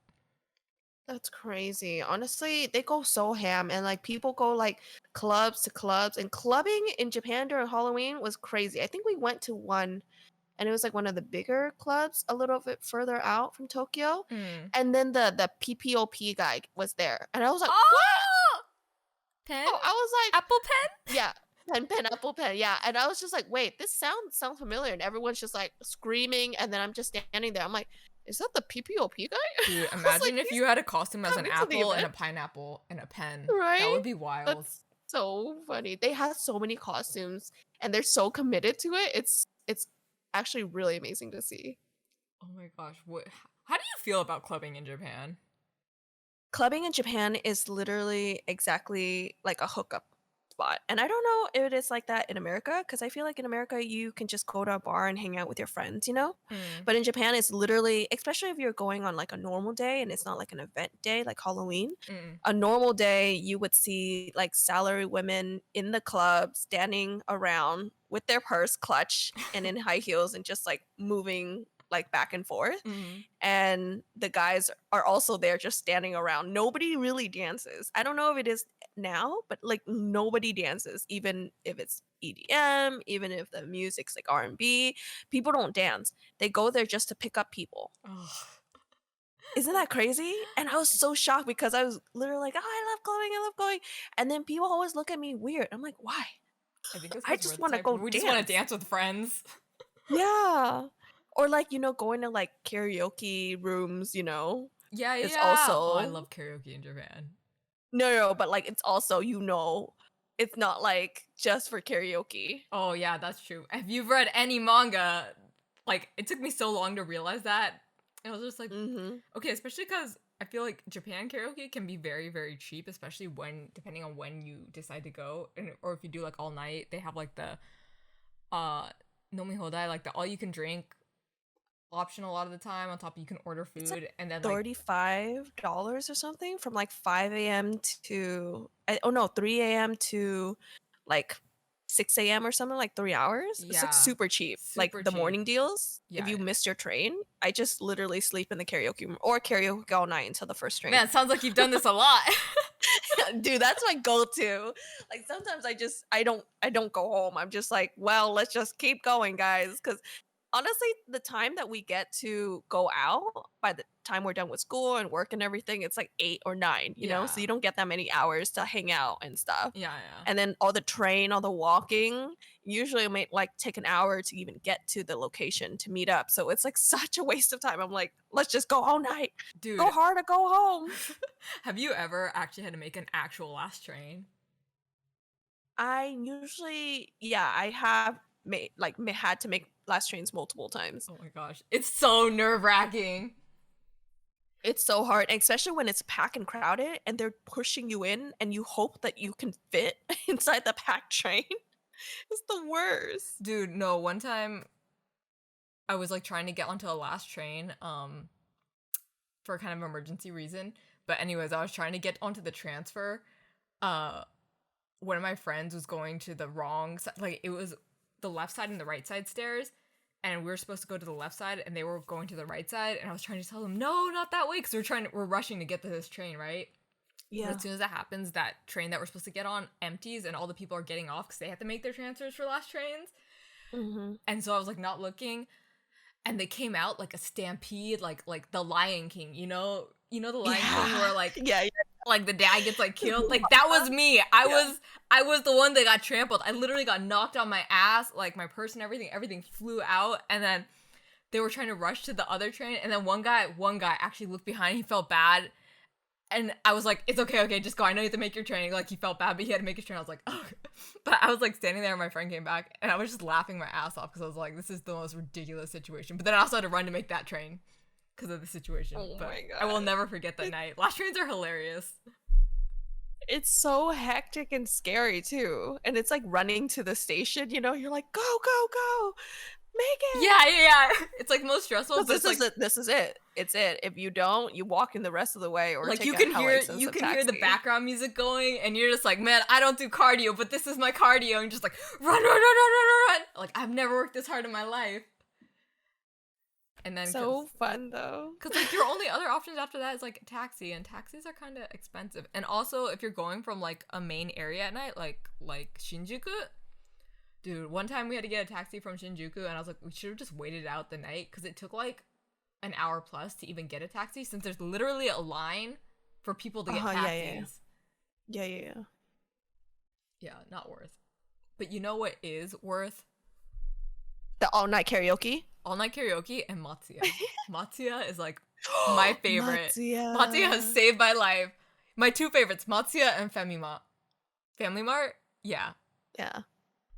That's crazy. Honestly, they go so ham and like people go like clubs to clubs and clubbing in Japan during Halloween was crazy. I think we went to one and it was like one of the bigger clubs a little bit further out from Tokyo. Hmm. And then the PPOP guy was there. And I was like, "What?" Oh! Pen? Oh, I was like, Apple pen? "Yeah, pen, apple pen." Yeah. And I was just like, "Wait, this sounds familiar." And everyone's just like screaming and then I'm just standing there. I'm like, "Is that the PPOP guy?" Dude, I was like, imagine if "He's you had a costume as an coming to the apple and a event." pineapple and a pen. That Right? would be wild. That's so funny. They have so many costumes and they're so committed to it. It's actually really amazing to see. Oh my gosh, what? How do you feel about clubbing in Japan? Clubbing in Japan is literally exactly like a hookup spot. And I don't know if it is like that in America because I feel like in America you can just go to a bar and hang out with your friends. Mm, But in Japan it's literally, especially if you're going on like a normal day and it's not like an event day like Halloween. mm. A normal day you would see like salary women in the club standing around with their purse clutch and in high heels and just like moving like back and forth, Mm. and the guys are also there just standing around. Nobody really dances. I don't know if it is now, but like nobody dances, even if it's EDM, even if the music's like R&B. People don't dance. They go there just to pick up people. Oh. Isn't that crazy? And I was so shocked because I was literally like, "Oh, I love going. I love going." And then people always look at me weird. I'm like, "Why? I think it's I because we're just the want to type go we just want to dance." dance with friends. Yeah. Or like, going to like karaoke rooms, Yeah, it's yeah. Oh, I also love karaoke in Japan. no, but like it's also, it's not like just for karaoke. Oh yeah, that's true. If you've read any manga, like it took me so long to realize that. It was just like, Mhm. okay, especially because I feel like Japan karaoke can be very, very cheap, especially when depending on when you decide to go, and or if you do like all night, they have like the uh nomi hodai, like the all you can drink option a lot of the time. On top, you can order It's like food, and then like $35 or something from like 5 a.m. to oh no, 3 a.m. to like 6 a.m. or something, like 3 hours. It's like yeah, super cheap. Like super the cheap. morning deals. If Yeah, you yeah. miss your train, I just literally sleep in the karaoke room or karaoke all night until the first train. Man, sounds like you've done this a lot. Dude, that's my go-to. Like sometimes I don't go home. I'm just like, well, let's just keep going, guys. Cause honestly, the time that we get to go out by the time we're done with school and work and everything, it's like 8 or 9. So Yeah, you don't get that many hours to hang out and stuff. yeah, yeah. And then all the train, all the walking, usually it might like take an hour to even get to the location to meet up. So it's like such a waste of time. I'm like, let's just go all night. Go Dude, hard or go home. have you ever actually had to make an actual last train? I usually, yeah, I have made like had to make last trains multiple times. Oh my gosh, it's so nerve-wracking. It's so hard, especially when it's packed and crowded and they're pushing you in and you hope that you can fit inside the packed train. It's the worst. Dude, no, one time I was like trying to get onto a last train for a kind of emergency reason. But anyways, I was trying to get onto the transfer. Uh one of my friends was going to the wrong side, like it was the left side and the right side stairs, and we were supposed to go to the left side and they were going to the right side, and I was trying to tell them no, not that way, because we're rushing to get to this train, right? But Yeah. as soon as that happens, that train that we're supposed to get on empties and all the people are getting off because they have to make their transfers for last trains. Mm-hmm. And so I was like not looking, and they came out like a stampede, like the Lion King, the Lion King Yeah. where like Yeah. like the dad gets like killed. Like that was me. I was the one that got trampled. I literally got knocked on my ass, like my purse and everything flew out, and then they were trying to rush to the other train, and then one guy actually looked behind, he felt bad. And I was like, it's okay, just go. I know you have to make your train. Like, he felt bad, but he had to make his train. I was like, oh. But I was like standing there and my friend came back and I was just laughing my ass off because I was like, this is the most ridiculous situation. But then I also had to run to make that train because of the situation. Oh but my I will God. never forget that night. Last trains are hilarious. It's so hectic and scary too. And it's like running to the station, you're like, go, go, go, make it. Yeah. It's like most stressful, Because but this it's like is it. This is it. It's it. If you don't, you walk in the rest of the way or like take you a can hella hear expensive the taxi. background music going and you're just like, man, I don't do cardio, but this is my cardio, and just like run. Like I've never worked this hard in my life. And then So fun though. because like your only other options after that is like a taxi, and taxis are kind of expensive. And also if you're going from like a main area at night, like Shinjuku, dude, one time we had to get a taxi from Shinjuku and I was like, we should have just waited out the night because it took like an hour plus to even get a taxi, since there's literally a line for people to get taxis. Yeah. Yeah, not worth. But you know what is worth? The all night karaoke. All night karaoke and Matsuya. Matsuya is like my favorite. Matsuya. Matsuya has saved my life. My two favorites, Matsuya and Famimart. Family Mart? Yeah. Yeah.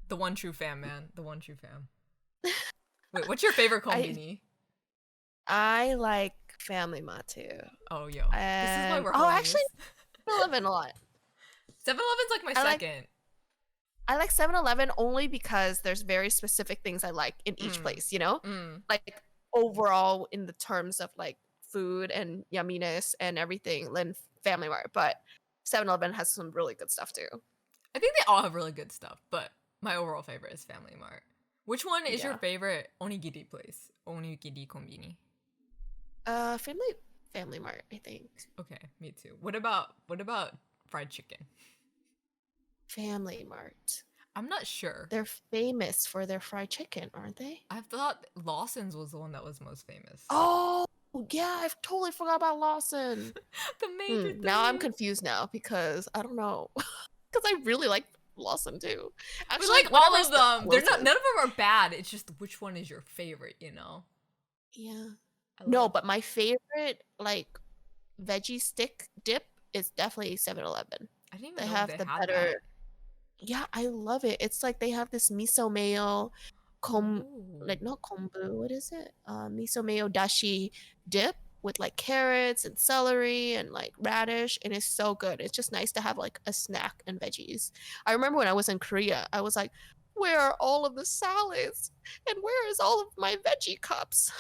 The one true fam, man. The one true fam. Wait, what's your favorite kombini? I like Family Mart too. Oh, yo. This is why we're homies. Actually, 7-Eleven a lot. 7-Eleven's like my second. I like 7-Eleven only because there's very specific things I like in each place, Like overall in the terms of like food and yumminess and everything, then Family Mart. But 7-Eleven has some really good stuff too. I think they all have really good stuff, but my overall favorite is Family Mart. Which one is your favorite onigiri place? Onigiri kombini? Family Mart, I think. Okay, me too. What about fried chicken? Family Mart. I'm not sure. They're famous for their fried chicken, aren't they? I thought Lawson's was the one that was most famous. Oh, yeah, I totally forgot about Lawson. The major now I'm confused now because I don't know. Because I really like Lawson too. Actually, we like all of them. None of them are bad. It's just which one is your favorite, Yeah. No, but my favorite like veggie stick dip is definitely 7-Eleven. I didn't even they know have they the had better. That. Yeah, I love it. It's like they have this miso mayo, like not kombu. What is it? Miso mayo dashi dip with like carrots and celery and like radish, and it's so good. It's just nice to have like a snack and veggies. I remember when I was in Korea, I was like, where are all of the salads? And where is all of my veggie cups?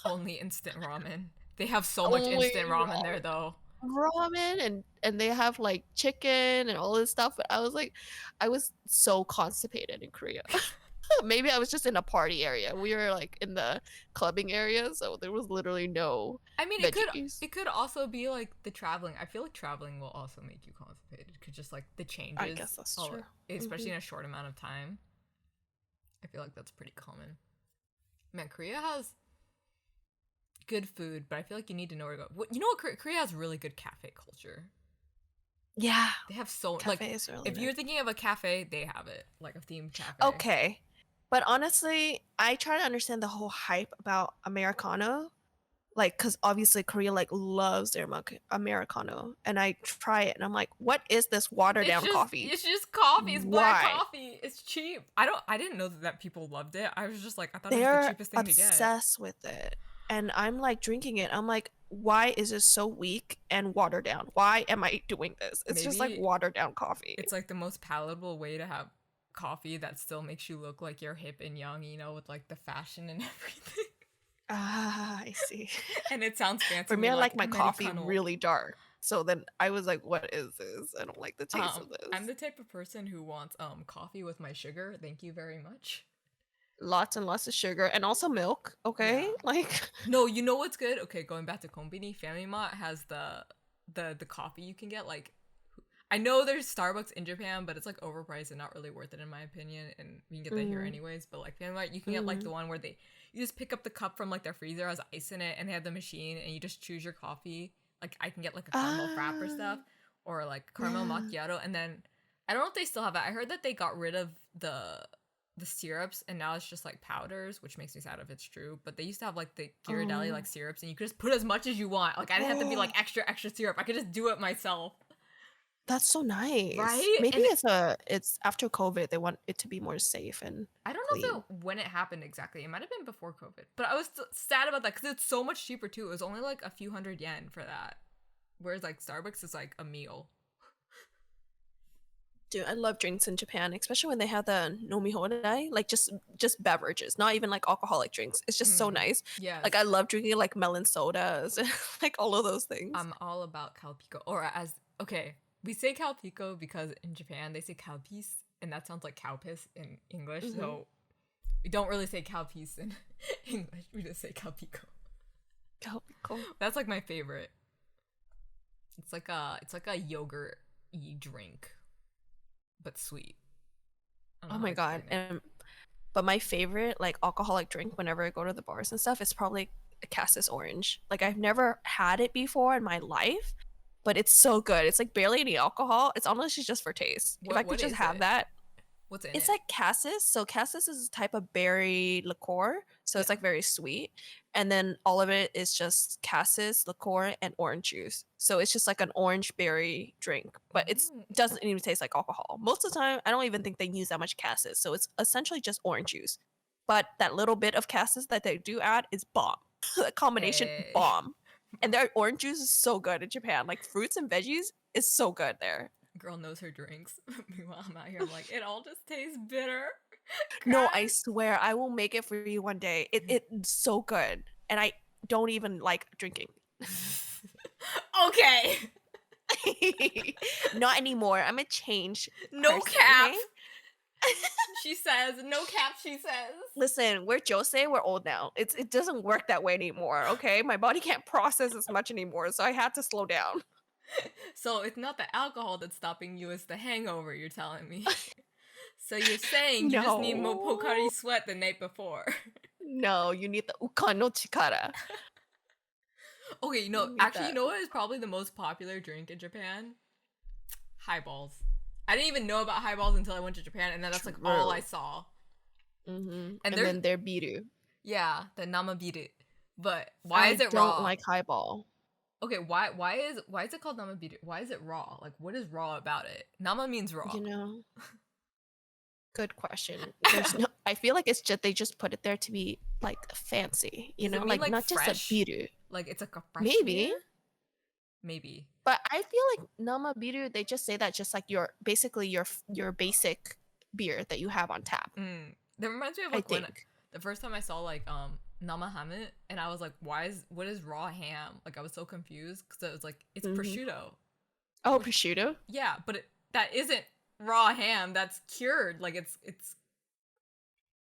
Only instant ramen. They have so much instant ramen there though. Ramen and they have like chicken and all this stuff, but I was so constipated in Korea. Maybe I was just in a party area. We were like in the clubbing area, so there was literally no veggies. it could also be like the traveling. I feel like traveling will also make you constipated because just like the changes. I guess that's true. Especially in a short amount of time. I feel like that's pretty common. Man, Korea has good food, but I feel like you need to know where to go. You know what? Korea has really good cafe culture. Yeah, They have so like, cafe is really if you're nice. thinking of a cafe, they have it, like a themed cafe. Okay. But honestly, I try to understand the whole hype about Americano. Like, because obviously Korea like loves their Americano. And I try it and I'm like, what is this watered down coffee? It's just coffee. It's black Why? coffee. It's cheap. I didn't know that people loved it. I was just like, I thought it was the They're cheapest thing to get. obsessed with it. And I'm like drinking it. I'm like, why is this so weak and watered down? Why am I doing this? It's just like Maybe watered down coffee. it's like the most palatable way to have coffee that still makes you look like you're hip and young, you know, with like the fashion and everything. Ah, I see. And it sounds fancy For to me, me I like like my coffee Americano. really dark. So then I was like, what is this? I don't like the taste of I'm this. the type of person who wants coffee with my sugar. Thank you very much. Lots and lots of sugar and also milk. Okay. Yeah. Like, No, you know what's good? Okay, going back to Konbini, Family Mart has the coffee you can get. Like, I know there's Starbucks in Japan, but it's like overpriced and not really worth it in my opinion. And we can get that here mm, anyways. But like Family Mart, you can get like mm, the one where they you just pick up the cup from like their freezer, has ice in it, and they have the machine, and you just choose your coffee. Like I can get like a caramel frap or ah, stuff, or like caramel yeah. macchiato, and then I don't know if they still have it. I heard that they got rid of the syrups and now it's just like powders, which makes me sad if it's true. But they used to have like the Ghirardelli Oh, like syrups, and you could just put as much as you want. Like I didn't have to be like oh, extra extra syrup. I could just do it myself, that's so nice. right? Maybe And it's after COVID, they want it to be more safe and I don't know clean. if it when it happened exactly. It might have been before COVID, but I was sad about that because it's so much cheaper too. It was only like a few hundred yen for that, whereas like Starbucks is like a meal. Dude, I love drinks in Japan, especially when they have the nomi hodai, like just beverages, not even like alcoholic drinks. It's just so Mm, nice. Like yes, I love drinking like melon sodas, like all of those things. I'm all about calpico. Or as okay, we say calpico because in Japan they say calpis, and that sounds like cow piss in English. Mm-hmm. So we don't really say cowpiece in English. We just say calpico. Cool. That's like my favorite. It's like a yogurt y drink, but sweet. I don't Oh know how to my god. explain it. And but my favorite like alcoholic drink whenever I go to the bars and stuff is probably a Cassis Orange. Like I've never had it before in my life, but it's so good. It's like barely any alcohol. It's honestly just for taste. If I What could just is have it? that, What's in it's it? like cassis. So cassis is a type of berry liqueur. So it's Yeah. like very sweet. And then all of it is just cassis, liqueur, and orange juice. So it's just like an orange berry drink, but it Oh, doesn't even taste like alcohol. Most of the time, I don't even think they use that much cassis. So it's essentially just orange juice. But that little bit of cassis that they do add is bomb. The combination hey. bomb. And their orange juice is so good in Japan. Like fruits and veggies is so good there. Girl knows her drinks. Meanwhile, I'm out here. I'm like, it all just tastes bitter. No, I Cry. swear I will make it for you one day. It's so good. And I don't even like drinking. Okay. Not anymore. I'm a changed No person, cap. okay? She says. No cap, she says. Listen, we're Josei, we're old now. It doesn't work that way anymore, okay? My body can't process as much anymore, so I had to slow down. So it's not the alcohol that's stopping you, it's the hangover, you're telling me. So you're saying you just need more Pocari No. Sweat the night before. No, you need the uka no chikara. Okay, You need actually, you that. know what is probably the most popular drink in Japan? Highballs. I didn't even know about highballs until I went to Japan, and then that's like all I True. saw. And And there's, then their biru. yeah, the namabiru. But why is I it don't raw? like highball. Okay, why is it called namabiru? Why is it raw? Like, what is raw about it? Nama means raw. You know, good question. There's no. I feel like it's just they just put it there to be like fancy. You Does it know, mean like like not just a fresh? biru. Like it's like a fresh beer? Maybe, Maybe. but I feel like nama biru. They just say that just like your basically your basic beer that you have on tap. That reminds me of I like when think. the first time I saw like nama hammet, and I was like, what is raw ham? Like I was so confused because it was like it's Hmm. prosciutto. Oh, Which prosciutto. yeah, but that isn't raw ham. That's cured. Like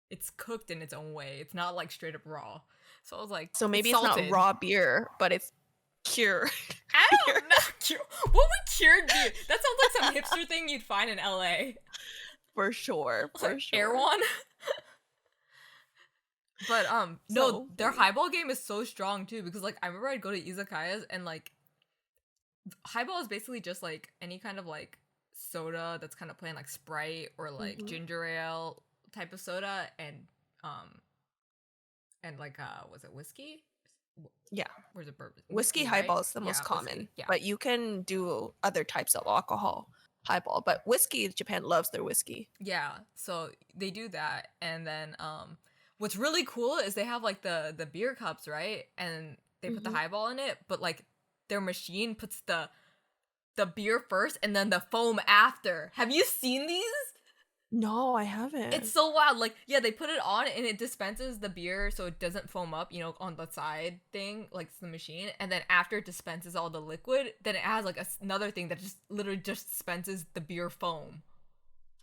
it's cooked in its own way. It's not like straight up raw. So I was like, So it's maybe it's not salted. raw beer, but it's cured I beer don't know. What would cured beer? That sounds like some hipster thing you'd find in LA. for sure, for Like sure. Erewhon. But no, So their funny. highball game is so strong too because like I remember I'd go to izakayas and like Highball is basically just like any kind of like soda that's kind of plain, like Sprite or like Hmm. ginger ale type of soda, um and like was it whiskey? Yeah. Where's it bourbon? Whiskey Whiskey, right? highball is the most Yeah, whiskey. common, Yeah. but you can do other types of alcohol highball. But whiskey, Japan loves their whiskey. Yeah. So they do that, and then what's really cool is they have like the beer cups, right? And they put the Hmm. highball in it, but like their machine puts the beer first and then the foam after. Have you seen these? No, I It's haven't. so wild. Like, yeah, they put it on and it dispenses the beer so it doesn't foam up, on the side thing, like it's the machine. And then after it dispenses all the liquid, then it has like another thing that just literally just dispenses the beer foam.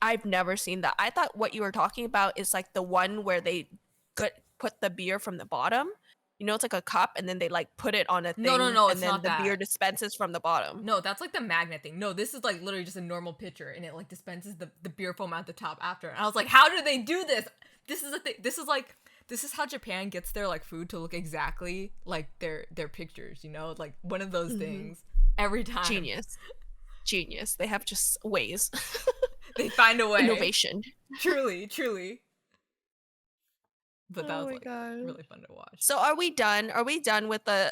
I've never seen that. I thought what you were talking about is like the one where they put the beer from the bottom. You know, it's like a cup, and then they like put it on a No, no, thing, no, and it's then not the beer that. dispenses from the bottom. No, that's like the magnet thing. No, this is like literally just a normal pitcher and it like dispenses the beer foam at the top after. And I was like, how do they do this? This is a thing. This is how Japan gets their like food to look exactly like their pictures, like one of those Hmm. things every time. Genius, genius. They have just ways, They find a way. innovation. Truly, truly. But that Oh was my like god. really fun to watch. So are we done? Are we done with the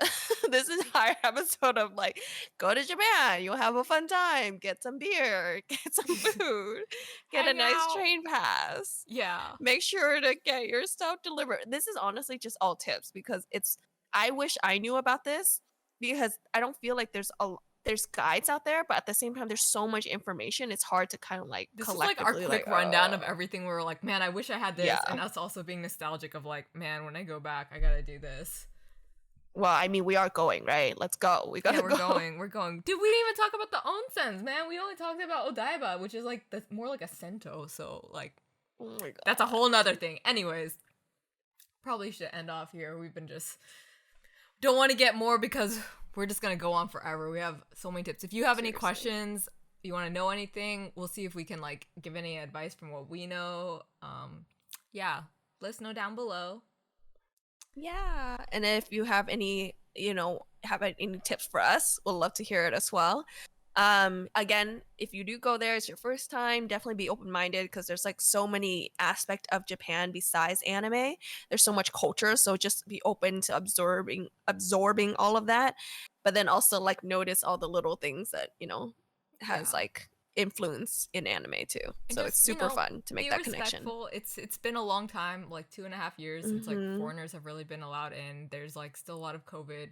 this entire episode of like go to Japan, you'll have a fun time, get some beer, get some food, get a Hang nice out. train pass. Yeah. Make sure to get your stuff delivered. This is honestly just all tips because I wish I knew about this because I don't feel like there's guides out there, but at the same time there's so much information. It's hard to kind of like This is like our collectively like quick rundown of everything. We were like, man, I wish I had this. yeah. And us also being nostalgic of like, man, when I go back, I gotta do this. Well, I mean, we are going, right? Let's go. We Yeah, gotta we're go. going. We're going. Dude, we didn't even talk about the onsens, man. We only talked about Odaiba, which is like the more like a sento. So like Oh my that's a god. whole nother thing. Anyways, probably should end off here. We've been just don't want to get more because we're just gonna go on forever. We have so many tips. If you have any Seriously. questions, you want to know anything, we'll see if we can like give any advice from what we know. Yeah, let us know down below. Yeah. And if you have any, have any tips for us, we'll love to hear it as well. Again, if you do go there, it's your first time, definitely be open-minded because there's like so many aspect of Japan besides anime. There's so much culture, so just be open to absorbing all of that. But then also like notice all the little things that, has Yeah. like influence in anime too. And So it's just super fun to make be that connection. respectful. It's been a long time, like 2.5 years since like Mhm. foreigners have really been allowed in. There's like still a lot of COVID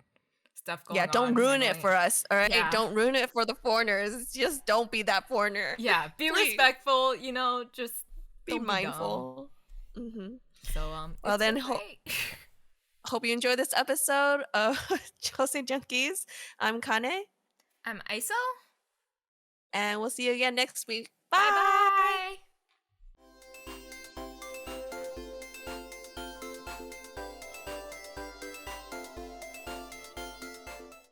stuff Yeah, going don't on, ruin it handling it. for us, all right? Yeah. Don't ruin it for the foreigners. Just don't be that foreigner. Yeah, be Please respectful, just be don't be dumb. mindful. Hmm. So Well, it's been then great. hope you enjoy this episode of Josei Junkies. I'm Kane, I'm ISO. and we'll see you again next week. Bye bye. Bye.